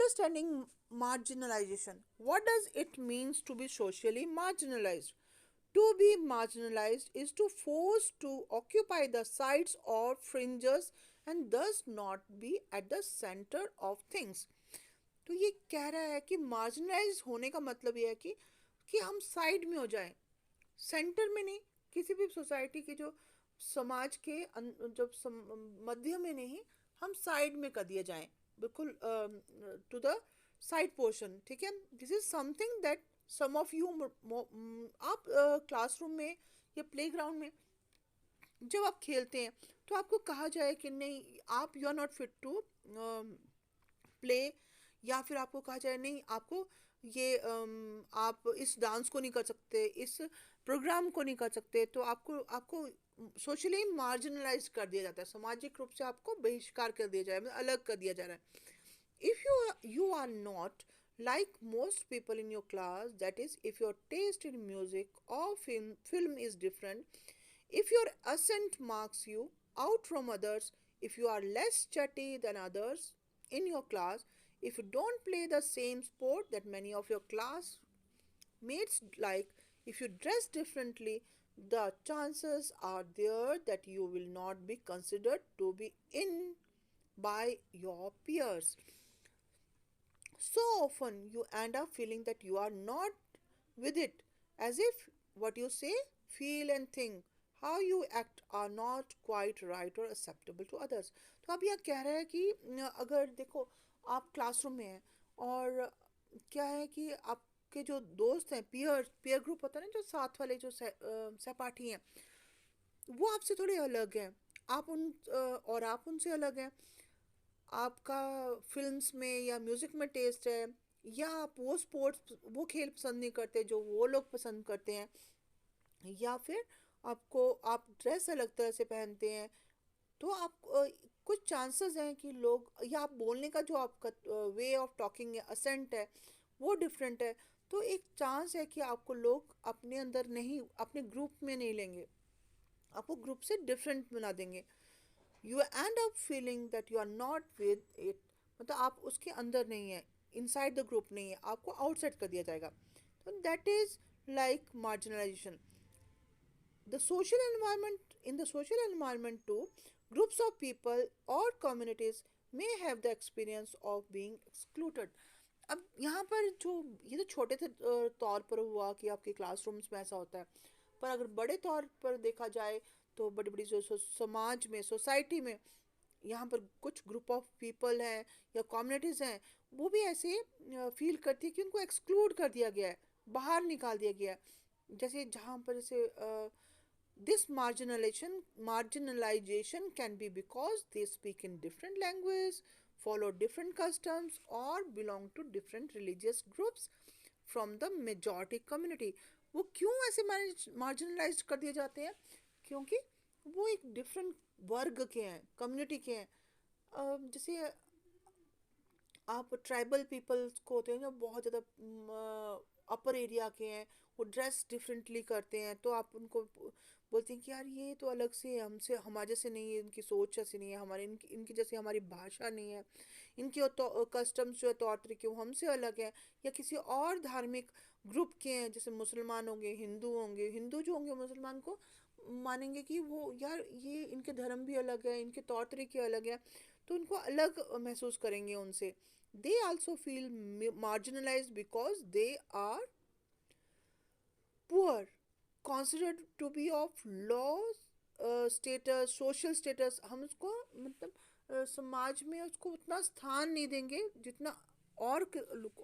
Understanding marginalization. What does it means to be socially marginalized? To be marginalized is to force to occupy the sides or fringes and thus not be at the center of things. तो ये कह रहा है कि marginalise होने का मतलब ये है कि हम साइड में हो जाएं, सेंटर में नहीं, किसी भी सोसाइटी के जो समाज के जब मध्य में नहीं, हम साइड में कर दिए जाएं, बिल्कुल टू द साइड पोर्शन, ठीक है। This is something that some of you, आप क्लासरूम में या प्ले ग्राउंड में जब आप खेलते हैं तो आपको कहा जाए कि नहीं, आप you are not fit to play, या फिर आपको कहा जाए नहीं, आपको ये आप इस डांस को नहीं कर सकते, इस प्रोग्राम को नहीं कर सकते, तो आपको आपको सोशली मार्जिनलाइज कर दिया जाता है, सामाजिक रूप से आपको बहिष्कार कर दिया जाए, मतलब अलग कर दिया जा रहा है। If you are not like most people in your class, that is, if your taste in music or film is different, if your accent marks you out from others, if you are less chatty than others in your class, if you don't play the same sport that many of your classmates like, if you dress differently, the chances are there that you will not be considered to be in by your peers. So often you end up feeling that you are not with it, as if what you say, feel, and think, how you act are not quite right or acceptable to others. तो अब यह कह रहा है कि अगर देखो, आप क्लासरूम में हैं और क्या है कि आपके जो दोस्त हैं, पीयर ग्रुप होता है ना, जो साथ वाले जो सहपाठी हैं, वो आपसे थोड़े अलग हैं, आप और आप उनसे अलग हैं। आपका फिल्म्स में या म्यूज़िक में टेस्ट है, या आप वो स्पोर्ट्स, वो खेल पसंद नहीं करते जो वो लोग पसंद करते हैं, या फिर आप ड्रेस अलग तरह से पहनते हैं, तो आप कुछ चांसेस हैं कि लोग, या आप बोलने का जो आपका वे ऑफ टॉकिंग है, असेंट है, वो डिफरेंट है, तो एक चांस है कि आपको लोग अपने अंदर नहीं, अपने ग्रुप में नहीं लेंगे, आपको ग्रुप से डिफरेंट बना देंगे। You end up feeling that you are not with it, मतलब आप उसके अंदर नहीं है, इनसाइड द ग्रुप नहीं है, आपको आउटसाइड कर दिया जाएगा। तो that is like marginalisation. The social environment, in the social environment too, groups of people or communities may have the experience of being excluded. अब यहाँ पर जो, ये तो छोटे थे तौर पर हुआ कि आपके क्लासरूम्स में ऐसा होता है, पर अगर बड़े तौर पर देखा जाए तो बड़ी बड़ी जो समाज में, सोसाइटी में, यहाँ पर कुछ ग्रुप ऑफ पीपल हैं या कम्युनिटीज़ हैं, वो भी ऐसे फील करती है कि उनको एक्सक्लूड कर दिया गया है, बाहर निकाल दिया गया है। जैसे जहाँ पर जैसे this marginalization can be because they speak in different language, follow different customs, or belong to different religious groups from the majority community. वो क्यों ऐसे मार्जिनलाइज कर दिए जाते हैं? क्योंकि वो एक डिफरेंट वर्ग के हैं, कम्युनिटी के हैं। जैसे आप ट्राइबल पीपल्स को होते हैं जो बहुत ज़्यादा अपर एरिया के हैं, वो ड्रेस डिफरेंटली करते हैं, तो आप उनको बोलते हैं कि यार ये तो अलग से हमसे, हमारे जैसे नहीं है, इनकी सोच ऐसी नहीं है, हमारे इनकी जैसे हमारी भाषा नहीं है, इनके तो कस्टम्स जो है, तौर तरीके, वो हमसे अलग है। या किसी और धार्मिक ग्रुप के हैं, जैसे मुसलमान होंगे, हिंदू होंगे, हिंदू जो होंगे मुसलमान को मानेंगे कि वो यार ये इनके धर्म भी अलग है, इनके तौर तरीके अलग हैं, तो उनको अलग महसूस करेंगे उनसे। They also feel marginalized because they are poor, considered to be of low status, social status। हम उसको मतलब समाज में उसको उतना स्थान नहीं देंगे जितना और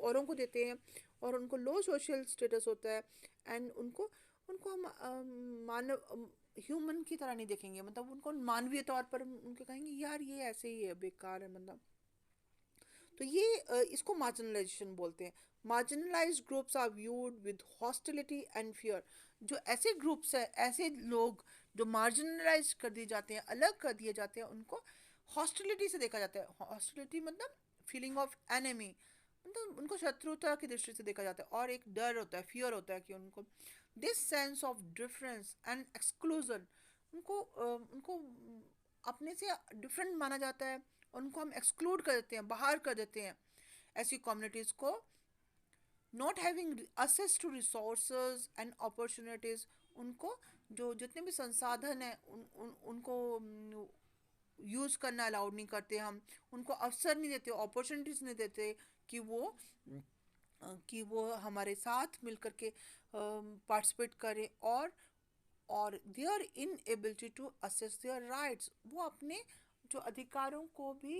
औरों को देते हैं, और उनको लो सोशल स्टेटस होता है, एंड उनको उनको हम मानव ह्यूमन की तरह नहीं देखेंगे, मतलब उनको मानवीय तौर पर उनको कहेंगे यार ये ऐसे ही है, बेकार है, मतलब। तो ये इसको मार्जिनलाइजेशन बोलते हैं। Marginalised groups are viewed with hostility and fear. जो ऐसे ग्रुप्स हैं, ऐसे लोग जो मार्जिनलाइज कर दिए जाते हैं, अलग कर दिए जाते हैं, उनको हॉस्टिलिटी से देखा जाता है। हॉस्टिलिटी मतलब फीलिंग ऑफ एनिमी, मतलब उनको शत्रुता की दृष्टि से देखा जाता है, और एक डर होता है, फियर होता है कि उनको this sense of difference and exclusion, उनको अपने से डिफरेंट माना जाता है, उनको हम एक्सक्लूड कर देते हैं, बाहर कर देते हैं। ऐसी कम्युनिटीज़ को not having access to resources and opportunities, उनको जो जितने भी संसाधन हैं उनको यूज़ करना अलाउड नहीं करते हम, उनको अवसर नहीं देते, अपॉर्चुनिटीज़ नहीं देते कि वो हमारे साथ मिलकर के पार्टिसिपेट करें, और their inability to access their rights, वो अपने जो अधिकारों को भी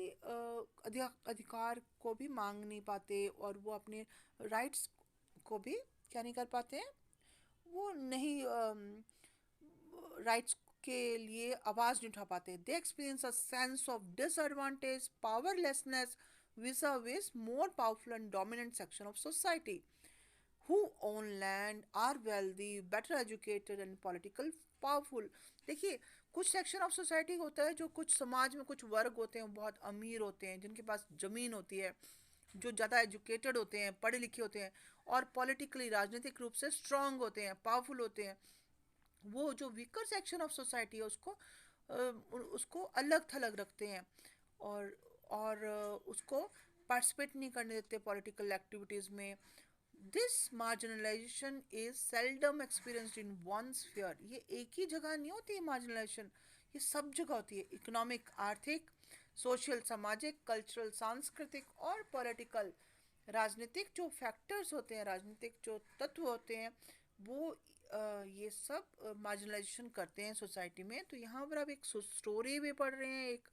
अधिकार को भी मांग नहीं पाते, और वो अपने राइट्स को भी क्या नहीं कर पाते हैं, वो नहीं राइट्स के लिए आवाज़ नहीं उठा पाते। They experience a sense of disadvantage, powerlessness vis-a-vis more powerful and dominant section of society who own land, are wealthy, better educated and political powerful। देखिए, कुछ सेक्शन ऑफ सोसाइटी होता है, जो कुछ समाज में कुछ वर्ग होते हैं बहुत अमीर होते हैं, जिनके पास ज़मीन होती है, जो ज़्यादा एजुकेटेड होते हैं, पढ़े लिखे होते हैं, और पॉलिटिकली राजनीतिक रूप से स्ट्रांग होते हैं, पावरफुल होते हैं। वो जो वीकर सेक्शन ऑफ सोसाइटी है उसको अलग थलग रखते हैं, और उसको पार्टिसिपेट नहीं करने देते पॉलिटिकल एक्टिविटीज़ में। This marginalisation is seldom experienced in one sphere. ये एक ही जगह नहीं होती है मार्जिनलाइजेशन, ये सब जगह होती है। इकोनॉमिक, आर्थिक, सोशल, सामाजिक, कल्चरल, सांस्कृतिक और पॉलिटिकल, राजनीतिक जो फैक्टर्स होते हैं, राजनीतिक जो तत्व होते हैं, वो ये सब मार्जिनलाइजेशन करते हैं सोसाइटी में। तो यहाँ पर आप एक स्टोरी भी पढ़ रहे हैं, एक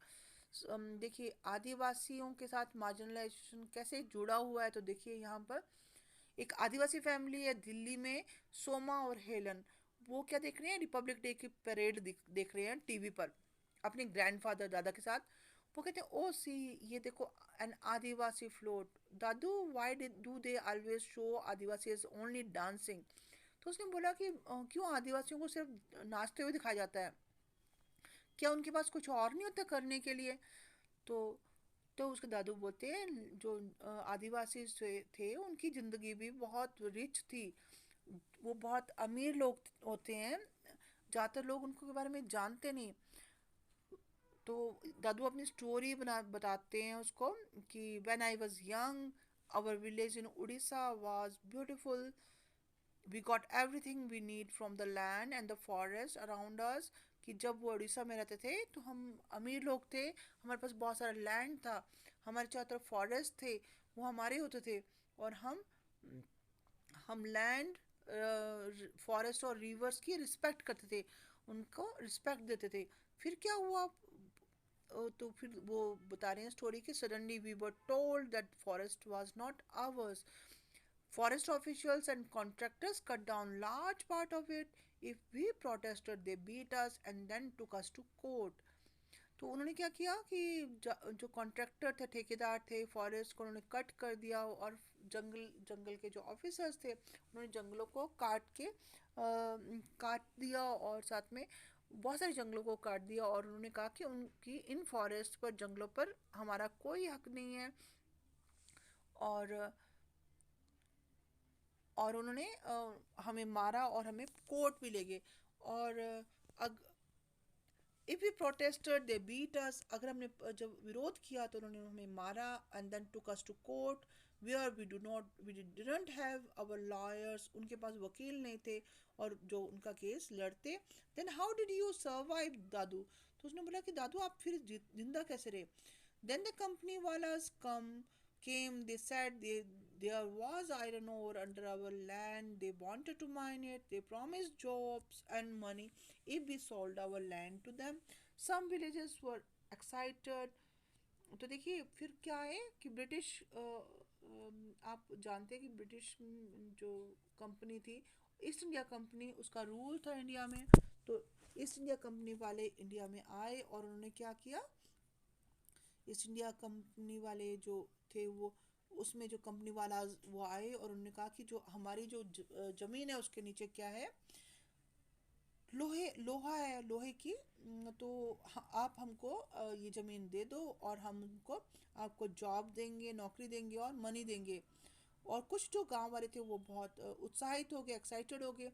देखिए आदिवासियों के साथ मार्जिनलाइजेशन कैसे जुड़ा हुआ है। तो देखिए यहाँ पर एक आदिवासी फैमिली है दिल्ली में, सोमा और हेलन, वो क्या देख रहे हैं, रिपब्लिक डे की परेड देख रहे हैं टीवी पर अपने ग्रैंडफादर दादा के साथ। वो कहते हैं, ओ सी, ये देखो एन आदिवासी फ्लोट। दादू, why do they always show Adivasi is only dancing. तो उसने बोला कि क्यों आदिवासियों को सिर्फ नाचते हुए दिखाया जाता है, क्या उनके पास कुछ और नहीं होता करने के लिए। तो तो उसके दादू बोलते हैं, जो आदिवासी थे उनकी ज़िंदगी भी बहुत रिच थी, वो बहुत अमीर लोग होते हैं, ज़्यादातर लोग उनको के बारे में जानते नहीं। तो दादू अपनी स्टोरी बताते हैं उसको कि when I was young, our village in Orissa was beautiful, we got everything we need from the land and the forest around us. कि जब वो उड़ीसा में रहते थे तो हम अमीर लोग थे, हमारे पास बहुत सारा लैंड था, हमारे चारों तरफ फॉरेस्ट थे, वो हमारे होते थे, और हम लैंड, फॉरेस्ट और रिवर्स की रिस्पेक्ट करते थे, उनको रिस्पेक्ट देते थे। फिर क्या हुआ, तो फिर वो बता रहे हैं स्टोरी कि suddenly we were told that forest was not ours. Forest officials and contractors cut down large part of it. If we protested, they beat us and then took us to court. तो उन्होंने क्या किया कि जो contractor थे, ठेकेदार थे, forest को उन्होंने कट कर दिया, और जंगल जंगल के जो ऑफिसर्स थे उन्होंने जंगलों को काट दिया, और साथ में बहुत सारे जंगलों को काट दिया, और उन्होंने कहा कि उनकी इन फॉरेस्ट पर, जंगलों पर हमारा कोई हक नहीं है। और उन्होंने हमें मारा और हमें कोर्ट भी ले गए। और uh if we protested they beat us, अगर हमने जब विरोध किया तो उन्होंने हमें मारा, and then took us to court where we didn't have our lawyers, उनके पास वकील नहीं थे और जो उनका केस लड़ते। Then how did you survive दादू। तो उसने बोला कि दादू आप फिर जिंदा कैसे रहे। देन द कंपनी वालास came, they said there was iron ore under our land, they wanted to mine it, they promised jobs and money if we sold our land to them. Some villagers were excited। तो देखिए फिर क्या है कि British, आप जानते हैं कि ब्रिटिश जो कंपनी थी, ईस्ट इंडिया कंपनी, उसका रूल था इंडिया में। तो ईस्ट इंडिया कंपनी वाले इंडिया में आए, और उन्होंने क्या किया, ईस्ट इंडिया कंपनी वाले जो थे वो, उसमें जो कंपनी वाला वो आए, और उन्होंने कहा कि जो हमारी जो ज़मीन है उसके नीचे क्या है, लोहा है, लोहे की। तो आप हमको ये ज़मीन दे दो, और हम उनको आपको जॉब देंगे, नौकरी देंगे और मनी देंगे। और कुछ जो गांव वाले थे वो बहुत उत्साहित हो गए, एक्साइटेड हो गए,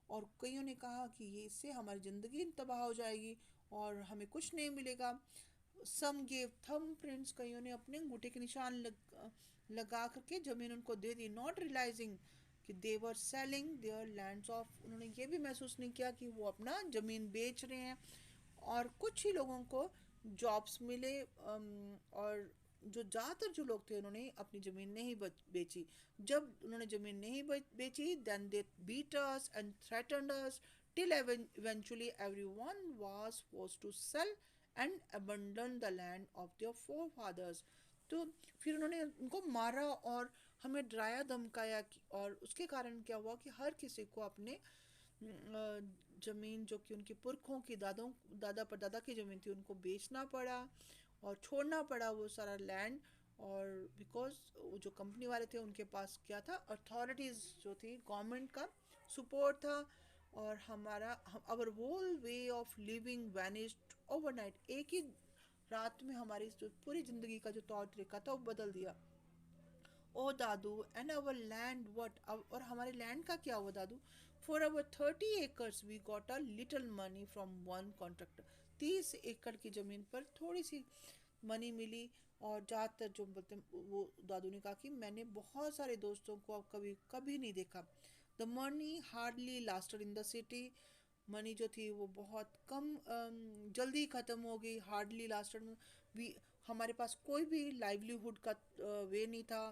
और कईयों ने कहा कि ये इससे हमारी ज़िंदगी तबाह हो जाएगी और हमें कुछ नहीं मिलेगा। सम गेव थम प्रिंट्स, कईयों ने अपने अंगूठे के निशान लगा करके जमीन उनको दे दी, नॉट रियलाइजिंग कि they were selling their lands off, उन्होंने ये भी महसूस नहीं किया कि वो अपना ज़मीन बेच रहे हैं। और कुछ ही लोगों को जॉब्स मिले, और जो ज़्यादातर जो लोग थे उन्होंने अपनी ज़मीन नहीं बेची। जब उन्होंने ज़मीन नहीं बेची, then they beat us and threatened us till eventually everyone was forced to sell and abandon the land of their forefathers। तो फिर उन्होंने उनको मारा और हमें डराया धमकाया और उसके कारण क्या हुआ कि हर किसी को अपने ज़मीन जो कि उनके पुरखों की दादा परदादा की ज़मीन थी उनको बेचना पड़ा और छोड़ना पड़ा वो सारा लैंड। और बिकॉज जो कंपनी वाले थे उनके पास क्या था, अथॉरिटीज़ जो थी, गवर्नमेंट का सपोर्ट था। और हमारा our whole way of living vanished overnight, एक ही रात में हमारी जो पूरी ज़िंदगी का जो तौर तरीका था वो बदल दिया। ओ दादू एंड अवर लैंड वट, और हमारे लैंड का क्या हुआ दादू? For our 30 acres we got a little money from one contractor, 30 एकड़ की ज़मीन पर थोड़ी सी मनी मिली। और ज़्यादातर जो बोलते वो दादू ने कहा कि मैंने बहुत सारे दोस्तों को अब कभी कभी नहीं देखा। The money hardly lasted in the city, money जो थी वो बहुत कम, जल्दी ख़त्म हो गई। हार्डली लास्टेड, वी हमारे पास कोई भी लाइवलीहुड का वे नहीं था।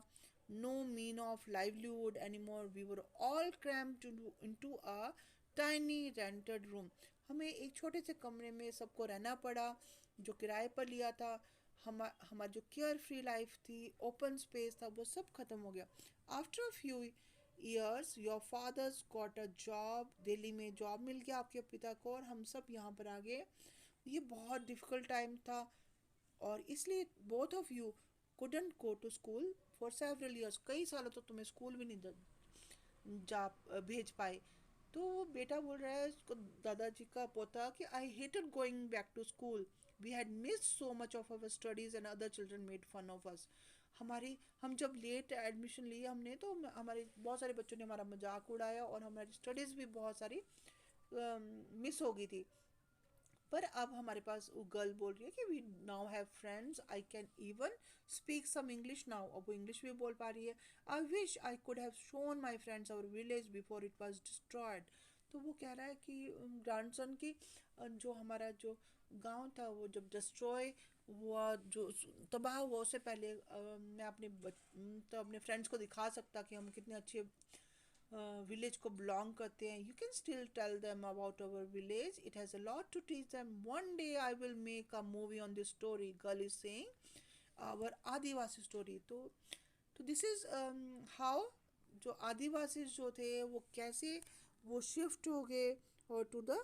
No mean of livelihood any more, we were all crammed into a tiny rented room, हमें एक छोटे से कमरे में सबको रहना पड़ा जो किराए पर लिया था। हमारी जो केयर फ्री लाइफ थी, ओपन स्पेस था, वो सब खत्म हो गया। After a few years your fathers got a job, Delhi में जॉब मिल गया आपके पिता को और हम सब यहाँ पर आ गए। ये बहुत डिफ़िकल्ट टाइम था और इसलिए both of you couldn't go to school for several years, कई सालों तो तुम्हें स्कूल भी नहीं जा भेज पाए। तो वो बेटा बोल रहा है उसको, दादाजी का पोता, कि I hated going back to school, we had missed so much of our studies and other children made fun of us. हम जब लेट एडमिशन लिए हमने तो हमारे बहुत सारे बच्चों ने हमारा मजाक उड़ाया और हमारी स्टडीज़ भी बहुत सारी मिस हो गई थी। पर अब हमारे पास वो गर्ल बोल रही है कि we now have friends, I can even speak some English now, अब वो इंग्लिश भी बोल पा रही है। I wish I could have shown my friends our village before it was destroyed. तो वो कह रहा है कि ग्रैंडसन की जो हमारा जो गांव था वो जब डिस्ट्रॉय हुआ, जो तबाह हुआ, उससे पहले मैं तो अपने फ्रेंड्स को दिखा सकता कि हम कितने अच्छे विलेज को बिलोंग करते हैं। You can still tell them about our village, it has a lot to teach them, one day I will make a movie on this story, girl is saying, our Adivasi story. तो this is how जो आदिवासी जो थे वो कैसे वो shift हो गए और to the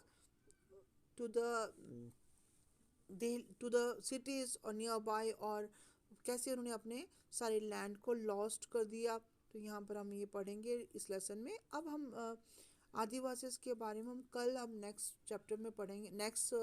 they to the cities और नियर बाय, और कैसे उन्होंने अपने सारे लैंड को लॉस्ट कर दिया। तो यहाँ पर हम ये पढ़ेंगे इस लेसन में। अब हम आदिवासीज के बारे में हम कल हम नेक्स्ट चैप्टर में पढ़ेंगे, नेक्स्ट